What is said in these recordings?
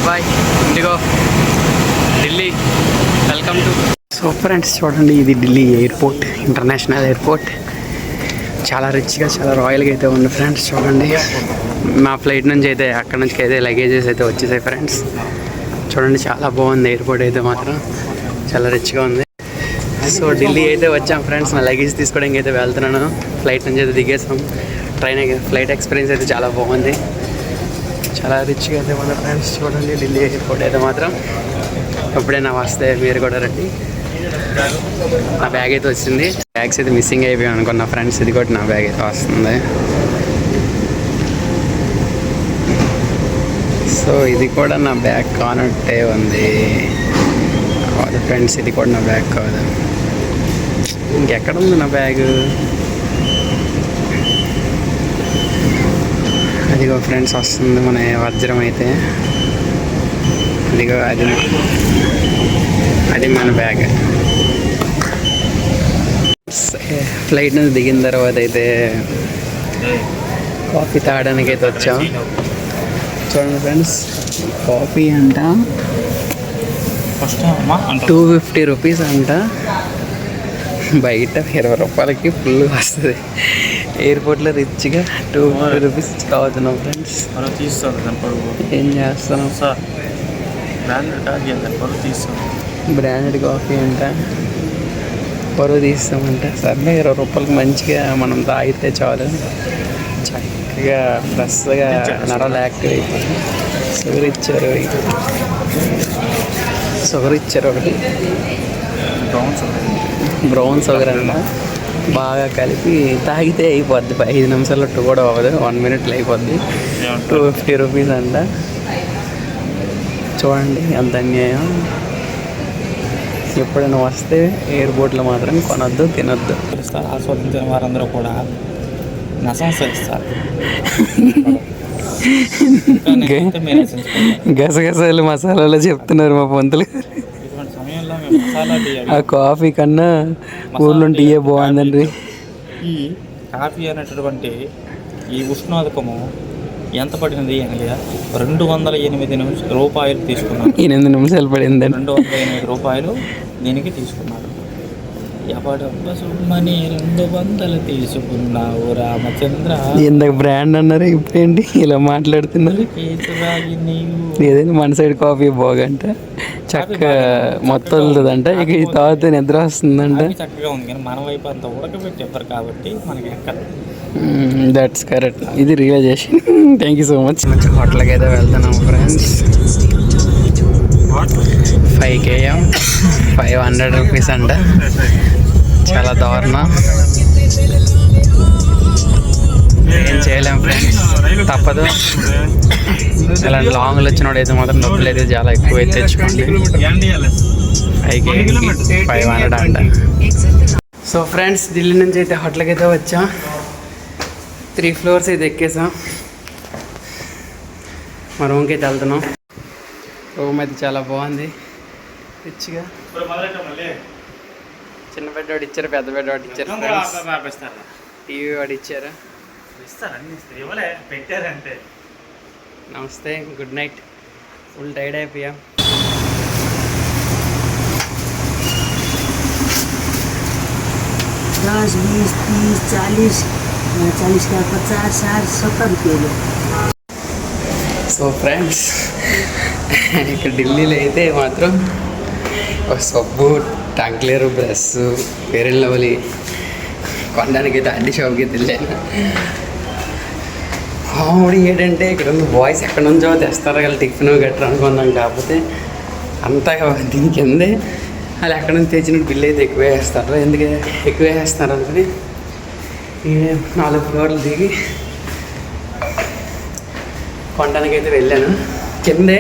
Bye IndiGo Delhi, welcome to. So friends చూడండి, ఇది Delhi airport, international airport. చాలా రిచ్గా, చాలా రాయల్గా అయితే ఉంది ఫ్రెండ్స్. చూడండి, మా ఫ్లైట్ నుంచి అయితే అక్కడ నుంచి అయితే లగేజెస్ అయితే వచ్చేసాయి ఫ్రెండ్స్. చూడండి, చాలా బాగుంది ఎయిర్పోర్ట్ అయితే మాత్రం, చాలా రిచ్గా ఉంది. సో ఢిల్లీ అయితే వచ్చాం ఫ్రెండ్స్, నా లగేజ్ తీసుకోవడానికి అయితే వెళ్తున్నాను. ఫ్లైట్ నుంచి అయితే దిగేసాం. ఫ్లైట్ ఎక్స్పీరియన్స్ అయితే చాలా బాగుంది, చాలా రిచ్గా అయితే ఉంది ఫ్రెండ్స్. చూడండి, ఢిల్లీ ఎయిర్పోర్ట్ అయితే మాత్రం. ఎప్పుడైనా వస్తే మీరు కూడా రండి. నా బ్యాగ్ అయితే వచ్చింది. బ్యాగ్స్ అయితే మిస్సింగ్ అయిపోయాయి అనుకున్నా ఫ్రెండ్స్. ఇది కూడా నా బ్యాగ్ అయితే వస్తుంది. సో ఇది కూడా నా బ్యాగ్ కానట్టే ఉంది. కాదు ఫ్రెండ్స్, ఇది కూడా నా బ్యాగ్ కాదు. ఇంకెక్కడ ఉంది నా బ్యాగ్? అదిగో ఫ్రెండ్స్ వస్తుంది మన వజ్రం అయితే. అదిగో అది మన బ్యాగ్. ఫ్లైట్ నుంచి దిగిన తర్వాత అయితే కాఫీ తాగడానికి అయితే వచ్చాం. చూడండి ఫ్రెండ్స్, కాఫీ అంట 250 రూపీస్ అంట. బయట 20 రూపాయలకి ఫుల్ వస్తుంది. ఎయిర్పోర్ట్లో రిచ్గా 250 రూపీస్ తాగుతున్నాం ఫ్రెండ్స్. ఏం చేస్తున్నాం? బ్రాండెడ్ కాఫీ అంట, పరువు తీస్తామంట. సర్లే 20 రూపాయలకి మంచిగా మనం తాగితే చాలు. చక్కగా ఫ్రెష్గా నరాలు యాక్టివ్ అయిపోయింది. షుగర్ ఇచ్చారు ఒకటి, బ్రౌన్ షుగర్ అంట. బాగా కలిపి తాగితే అయిపోద్ది. 5 నిమిషాల్లో కూడా అవ్వదు, 1 మినిట్లో అయిపోద్ది. 250 రూపీస్ అంట. చూడండి ఎంత అన్యాయం. ఎప్పుడైనా వస్తే ఎయిర్పోర్ట్లో మాత్రం కొనొద్దు, తినొద్దు. ఆస్వాదించిన వారందరూ కూడా నశిస్తారు. గసగసాలు మసాలాలో చెప్తున్నారు మా పంతులు. ఆ కాఫీ కన్నా ఊర్లో టీయే బాగుందండి. ఈ కాఫీ అనేటటువంటి ఈ ఉష్ణోదకము ఎంత పడినది అనగా 208 రూపాయలు తీసుకున్నాను. 8 నిమిషాలు పడింది. 208 రూపాయలు దీనికి తీసుకున్నాడు. ఎవడబ్బని 200 తీసుకున్నావు రామచంద్ర. ఇందాక బ్రాండ్ అన్నారు, ఇప్పుడేంటి ఇలా మాట్లాడుతున్నారు? ఏదైనా మన సైడ్ కాఫీ బాగంట, చక్కగా మొత్తం వెళ్తుందంట. ఇక ఈ తాగితే నిద్ర వస్తుందంట. చక్కగా ఉంది, కానీ మన వైపు అంతా ఉడకబెట్టి చెప్పారు కాబట్టి మనకి ఎక్కడ. దట్స్ కరెక్ట్, ఇది realisation. Thank you so much. మంచి హోటల్కి అయితే వెళ్తున్నాం ఫ్రెండ్స్. 5 km 500 రూపీస్ అంట. చాలా దారుణం. ఏం చేయలేం ఫ్రెండ్స్, తప్పదు. ఇలాంటి లాంగ్లో వచ్చినోడు అయితే మాత్రం డబ్బులు అయితే చాలా ఎక్కువ అయితే తెచ్చుకోండి. 5 km 500 అంట. సో ఫ్రెండ్స్, ఢిల్లీ నుంచి అయితే హోటల్కి అయితే వచ్చాం. 3 ఫ్లోర్స్ అయితే ఎక్కేసాం. మా రూమ్కి అయితే వెళ్తున్నాం. రూమ్ అయితే చాలా బాగుంది, రిచ్గా. చిన్న బెడ్ వాడు ఇచ్చారు, పెద్ద బెడ్ వాడు ఇచ్చారు, టీవీ వాడు ఇచ్చారు. నమస్తే, గుడ్ నైట్. ఫుల్ టైర్డ్ అయిపోయాం. दस 20 30 40 40 का 50 60 70 रुपये. సో ఫ్రెండ్స్, ఇక్కడ ఢిల్లీలో అయితే మాత్రం ఒక సబ్బు, టంక్లేరు, బ్రష్, ఫెయిర్ అండ్ లవ్లీ కొనడానికి అయితే అన్ని షాప్కి వెళ్ళాను. మామూలు ఏంటంటే ఇక్కడ ఉన్న బాయ్స్ ఎక్కడి నుంచో తెస్తారు కదా టిఫిన్ గట్రా అనుకున్నాం. కాకపోతే అంతగా దీని కిందే వాళ్ళు ఎక్కడి నుంచి తెచ్చినట్టు బిల్లు అయితే ఎక్కువ వేస్తారు. ఎందుకు ఎక్కువ వేస్తారు అనుకుని 4 ఫ్లోర్లు దిగి కొనడానికి అయితే వెళ్ళాను. కిందే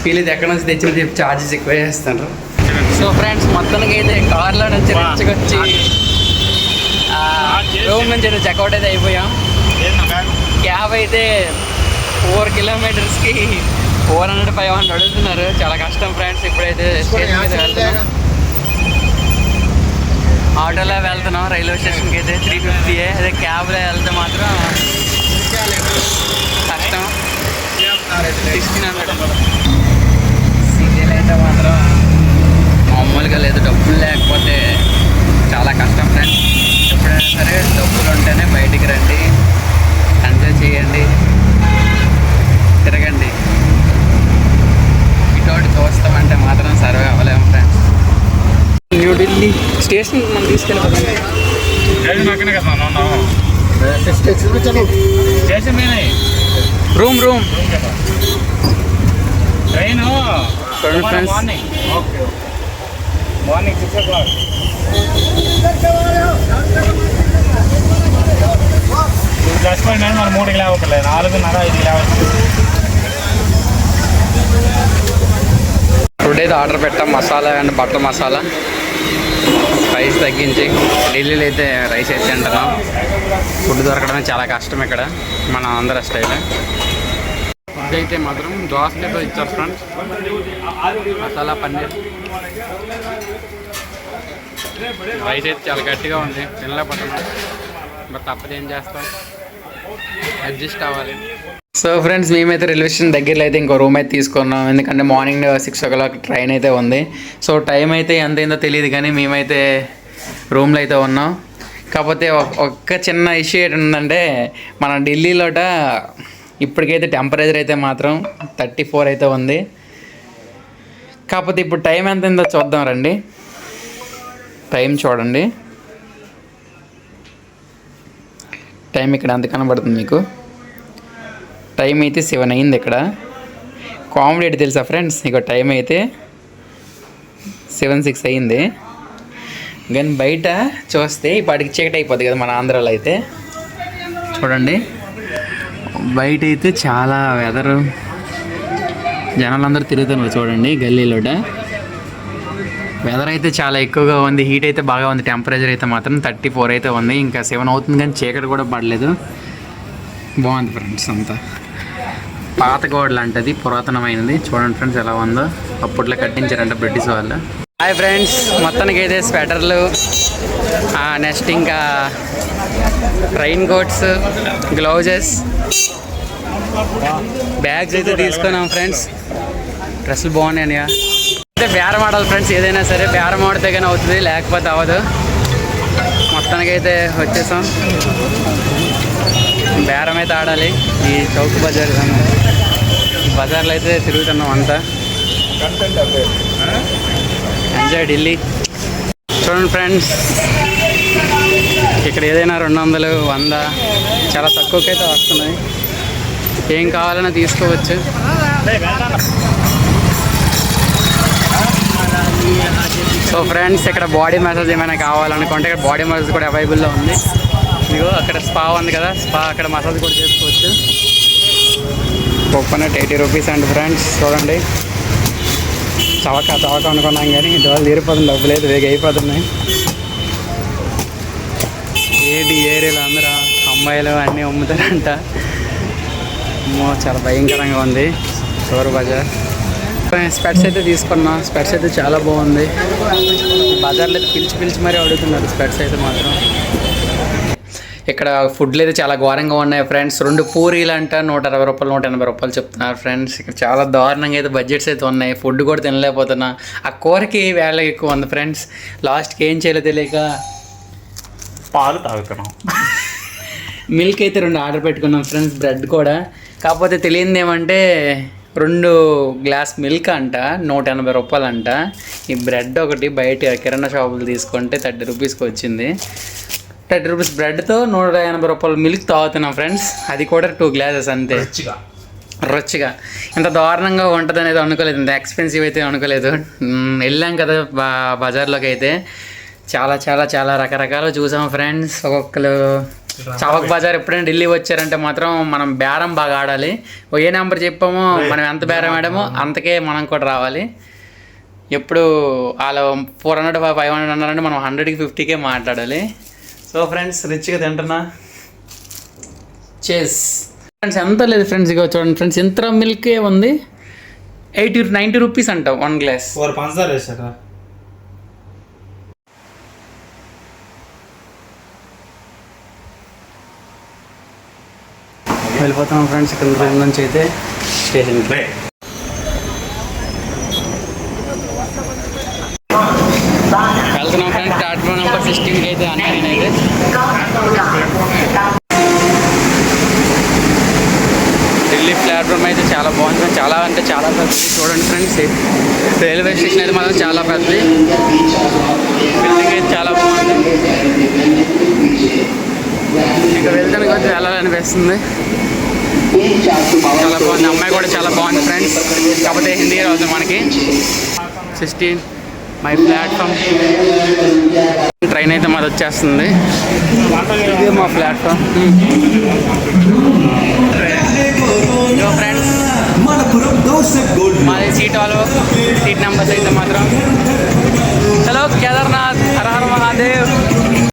వీళ్ళైతే ఎక్కడి నుంచి తెచ్చినట్టు చెప్పి ఛార్జెస్ ఎక్కువ వేస్తారు. సో ఫ్రెండ్స్, మొత్తానికి అయితే కార్లో నుంచి వచ్చి రూమ్ నుంచి అయితే చెక్అవుట్ అయితే అయిపోయాం. క్యాబ్ అయితే 4 కిలోమీటర్స్కి 400-500 అడుగుతున్నారు. చాలా కష్టం ఫ్రెండ్స్. ఇప్పుడైతే స్టేషన్ మీద వెళ్తున్నాం, ఆటోలో వెళ్తున్నాం. రైల్వే స్టేషన్కి అయితే 350. అదే క్యాబ్లో వెళ్తే మాత్రం కష్టం, 1600. అంటే మాత్రం మామూలుగా లేదు. డబ్బులు లేకపోతే చాలా కష్టం ఫ్రెండ్స్. ఎప్పుడైనా సరే డబ్బులు ఉంటేనే బయటికి రండి, ఎంజాయ్ చేయండి, తిరగండి. ఇటువంటి చూస్తామంటే మాత్రం సర్వే అవ్వలేము ఫ్రెండ్స్. న్యూఢిల్లీ స్టేషన్ మనం తీసుకెళ్ళిపోతాం. Room train friends. Morning 6 o'clock. చచ్చిపోయినా మనం 3కి లేవట్లేదు, 4:30, 5కి లేవచ్చు. ఫుడ్ అయితే ఆర్డర్ పెట్టాం, masala and butter masala. Rice తగ్గించి, ఢిల్లీలో అయితే రైస్ అయితే తింటున్నాం. ఫుడ్ దొరకడమే చాలా కష్టం ఇక్కడ మన ఆంధ్ర స్టైల్. ఫుడ్ అయితే మాత్రం దోసకాయతో ఇచ్చారు ఫ్రెండ్స్. మసాలా పన్నీర్. రైస్ అయితే చాలా గట్టిగా ఉంది, తినలేకపోతున్నాం. బట్ తప్పదు, ఏం చేస్తాం, అడ్జస్ట్ అవ్వాలి. సో ఫ్రెండ్స్, మేమైతే రైల్వే స్టేషన్ దగ్గరలో అయితే ఇంకో రూమ్ అయితే తీసుకున్నాం. ఎందుకంటే మార్నింగ్ 6 o'clock ట్రైన్ అయితే ఉంది. సో టైం అయితే ఎంత అయిందో తెలియదు, కానీ మేమైతే రూమ్లో అయితే ఉన్నాం. కాకపోతే ఒక్క చిన్న ఇష్యూ ఏంటంటే, మన ఢిల్లీలోట ఇప్పటికైతే టెంపరేచర్ అయితే మాత్రం 34 అయితే ఉంది. కాకపోతే ఇప్పుడు టైం ఎంత అయిందో చూద్దాం రండి. టైం చూడండి, టైం ఇక్కడ ఎంత కనబడుతుంది మీకు. టైం అయితే 7 అయింది ఇక్కడ. కామెడీ ఏంటి తెలుసా ఫ్రెండ్స్, ఇక టైం అయితే 7:06 అయింది. కానీ బయట చూస్తే ఇప్పటికి చీకటి అయిపోద్ది కదా మన ఆంధ్రాలో అయితే. చూడండి బయట అయితే చాలా వెదరు, జనాలందరూ తిరుగుతున్నారు చూడండి గల్లీలోట. వెదర్ అయితే చాలా ఎక్కువగా ఉంది, హీట్ అయితే బాగా ఉంది. టెంపరేచర్ అయితే మాత్రం 34 అయితే ఉంది. ఇంకా 7 అవుతుంది కానీ చీకటి కూడా పడలేదు. బాగుంది ఫ్రెండ్స్. అంతా పాత గోడలు అంటది, పురాతనమైనది. చూడండి ఫ్రెండ్స్ ఎలా ఉందో, అప్పట్లో కట్టించారంట బ్రిటిష్ వాళ్ళు. హాయ్ ఫ్రెండ్స్, మొత్తానికి అయితే స్వెటర్లు, నెక్స్ట్ ఇంకా రైన్ కోట్స్, గ్లౌజెస్, బ్యాగ్స్ అయితే తీసుకున్నాం ఫ్రెండ్స్. డ్రెస్సులు బాగున్నాయి. అయితే బేరం ఆడాలి ఫ్రెండ్స్, ఏదైనా సరే బేరం ఆడితే కానీ అవుతుంది, లేకపోతే అవ్వదు. మొత్తానికి అయితే వచ్చేసాం, బేరం అయితే ఆడాలి. ఈ చౌక్ బజార్, ఈ బజార్లో అయితే తిరుగుతున్నాం అంతా. ఎంజాయ్ ఢిల్లీ. చూడండి ఫ్రెండ్స్, ఇక్కడ ఏదైనా 200, 100 చాలా తక్కువకైతే వస్తున్నాయి. ఏం కావాలన్నా తీసుకోవచ్చు. సో ఫ్రెండ్స్, ఇక్కడ బాడీ మసాజ్ ఏమైనా కావాలనుకుంటే ఇక్కడ బాడీ మసాజ్ కూడా అవైలబుల్లో ఉంది. ఇదిగో అక్కడ స్పా ఉంది కదా, స్పా అక్కడ మసాజ్ కూడా చేసుకోవచ్చు. కోకోనట్ 80 రూపీస్ అండి ఫ్రెండ్స్. చూడండి, చవక అనుకున్నాం కానీ డోలు తీరిపోతుంది, డబ్బులు అయితే వేగ అయిపోతున్నాయి. ఏంటి ఏరియాలో అందరూ అమ్మాయిలు అన్నీ అమ్ముతారంట. అమ్మో, చాలా భయంకరంగా ఉంది చోరు బజార్. స్పెట్స్ అయితే తీసుకున్నా, స్పెట్స్ అయితే చాలా బాగుంది. బజార్లో అయితే పిలిచి మరీ అడుగుతున్నారు స్పెట్స్ అయితే మాత్రం. ఇక్కడ ఫుడ్లు అయితే చాలా ఘోరంగా ఉన్నాయి ఫ్రెండ్స్. 2 పూరీలు అంట 160 రూపాయలు, 180 రూపాయలు చెప్తున్నారు ఫ్రెండ్స్. ఇక్కడ చాలా దారుణంగా అయితే బడ్జెట్స్ అయితే ఉన్నాయి. ఫుడ్ కూడా తినలేకపోతున్నా. ఆ కూరకి వేళ ఎక్కువ ఉంది ఫ్రెండ్స్. లాస్ట్కి ఏం చేయాలో తెలియక పాలు తాగుతున్నాం. మిల్క్ అయితే 2 ఆర్డర్ పెట్టుకున్నాం ఫ్రెండ్స్, బ్రెడ్ కూడా. కాకపోతే తెలియంది ఏమంటే 2 గ్లాస్ మిల్క్ అంట 180 రూపాయలు అంట. ఈ బ్రెడ్ ఒకటి బయట కిరాణా షాపులు తీసుకుంటే 30 రూపీస్కి వచ్చింది. 30 రూపీస్ బ్రెడ్తో 180 రూపాయలు మిల్క్ తాగుతున్నాం ఫ్రెండ్స్. అది కూడా 2 గ్లాసెస్ అంతే. రుచిగా ఇంత దారుణంగా ఉంటుంది అనేది అనుకోలేదు, ఇంత ఎక్స్పెన్సివ్ అయితే అనుకోలేదు. వెళ్ళాం కదా బజార్లోకి అయితే చాలా చాలా చాలా రకరకాలు చూసాం ఫ్రెండ్స్. ఒక్కొక్కరు చవక్ బజార్ ఎప్పుడైనా ఢిల్లీ వచ్చారంటే మాత్రం మనం బేరం బాగా ఆడాలి. ఏ నెంబర్ చెప్పామో మనం ఎంత బేరం ఆడామో అంతకే మనం కూడా రావాలి. ఎప్పుడు వాళ్ళు 400, 500 అన్నారంటే మనం 100కి 50కే మాట్లాడాలి. సో ఫ్రెండ్స్, రిచ్గా తింటున్నా. చేస్ ఫ్రెండ్స్, ఎంత లేదు ఫ్రెండ్స్. ఇక చూడండి ఫ్రెండ్స్, ఇంత మిల్కే ఉంది. 90 రూపీస్ అంట 1 గ్లాస్. పంచదార వేసారా? వెళ్ళిపోతున్నాం ఫ్రెండ్స్ ఇక్కడ నుంచి అయితే స్టేషన్కి. 16కి అయితే అన్నా నేనైతే. ఢిల్లీ ప్లాట్ఫామ్ అయితే చాలా బాగుంది, చాలా అంటే చాలా పెద్దది. చూడండి ఫ్రెండ్స్, రైల్వే స్టేషన్ అయితే మాత్రం చాలా పెద్దది. బిల్డింగ్ అయితే చాలా బాగుంది. ఇంకా వెళ్తాను కొంచెం వెళ్ళాలనిపిస్తుంది. చాలా బాగుంది. అమ్మాయి కూడా చాలా బాగుంది ఫ్రెండ్స్, కాకపోతే హిందీ రాదు మనకి. 16 మై ప్లాట్ఫామ్. ట్రైన్ అయితే మాది వచ్చేస్తుంది. ఇదే మా ప్లాట్ఫామ్. ఫ్రెండ్స్, మాది సీట్ నెంబర్స్ అయితే మాత్రం. చలో కేదార్నాథ్, హర హర మహాదేవ్.